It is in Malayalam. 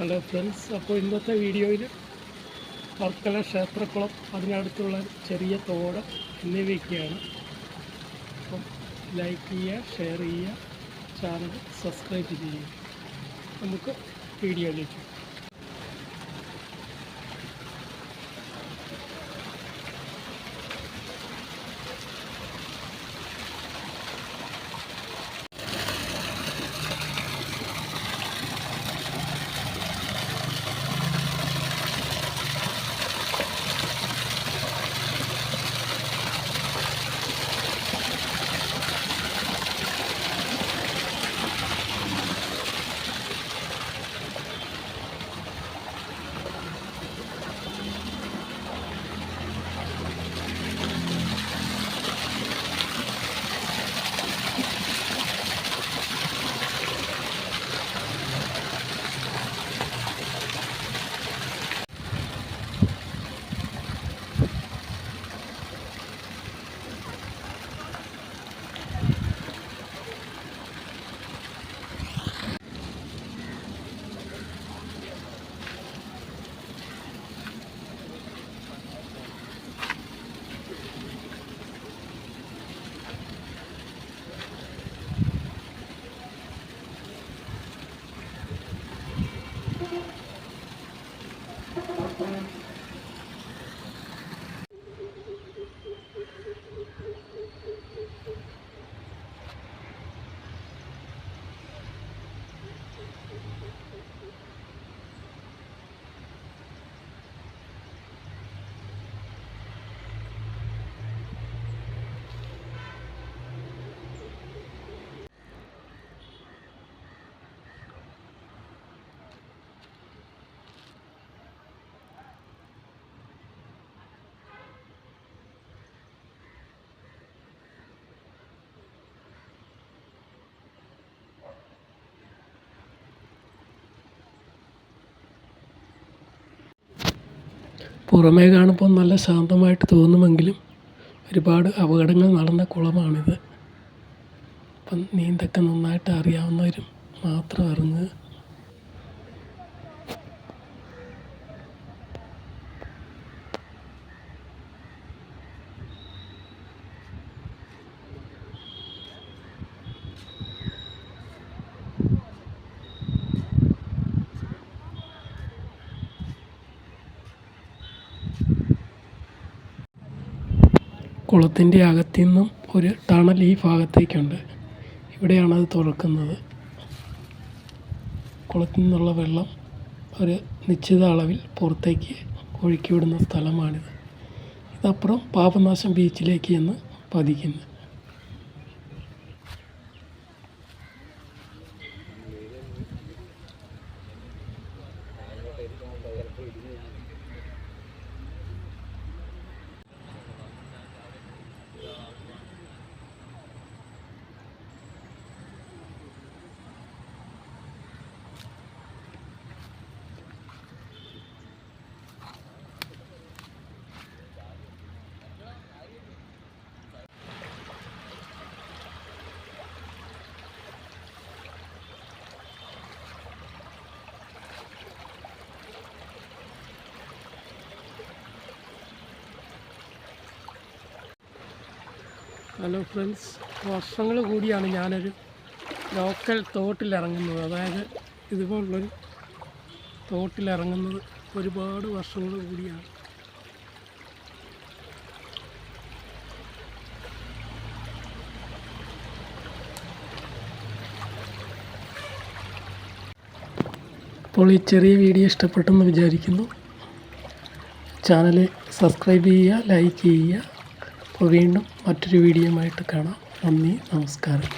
ഹലോ ഫ്രണ്ട്സ്, അപ്പോൾ ഇന്നത്തെ വീഡിയോയിൽ വർക്കല ക്ഷേത്രക്കുളം, അതിനടുത്തുള്ള ചെറിയ തോട് എന്നിവയൊക്കെയാണ്. അപ്പം ലൈക്ക് ചെയ്യുക, ഷെയർ ചെയ്യുക, ചാനൽ സബ്സ്ക്രൈബ് ചെയ്യുക. നമുക്ക് വീഡിയോയിലേക്ക്. പുറമേ കാണുമ്പോൾ നല്ല ശാന്തമായിട്ട് തോന്നുമെങ്കിലും ഒരുപാട് അപകടങ്ങൾ നടന്ന കുളമാണിത്. അപ്പം നീന്തൊക്കെ നന്നായിട്ട് അറിയാവുന്നവരും മാത്രം ഇറങ്ങുക. കുളത്തിൻ്റെ അകത്തു നിന്നും ഒരു ടണൽ ഈ ഭാഗത്തേക്കുണ്ട്. ഇവിടെയാണത് തുറക്കുന്നത്. കുളത്തിൽ നിന്നുള്ള വെള്ളം ഒരു നിശ്ചിത അളവിൽ പുറത്തേക്ക് ഒഴുക്കി വിടുന്ന സ്ഥലമാണിത്. ഇതപ്പുറം പാപനാശം ബീച്ചിലേക്ക് എന്ന് പതിക്കുന്നു. ഹലോ ഫ്രണ്ട്സ്, വർഷങ്ങൾ കൂടിയാണ് ഞാനൊരു ലോക്കൽ തോട്ടിലിറങ്ങുന്നത്. അതായത് ഇതുപോലുള്ളൊരു തോട്ടിലിറങ്ങുന്നത് ഒരുപാട് വർഷങ്ങൾ കൂടിയാണ്. അപ്പോൾ ഈ ചെറിയ വീഡിയോ ഇഷ്ടപ്പെട്ടെന്ന് വിചാരിക്കുന്നു. ചാനൽ സബ്സ്ക്രൈബ് ചെയ്യുക, ലൈക്ക് ചെയ്യുക. അപ്പോൾ വീണ്ടും മറ്റൊരു വീഡിയോയുമായിട്ട് കാണാം. നന്ദി, നമസ്കാരം.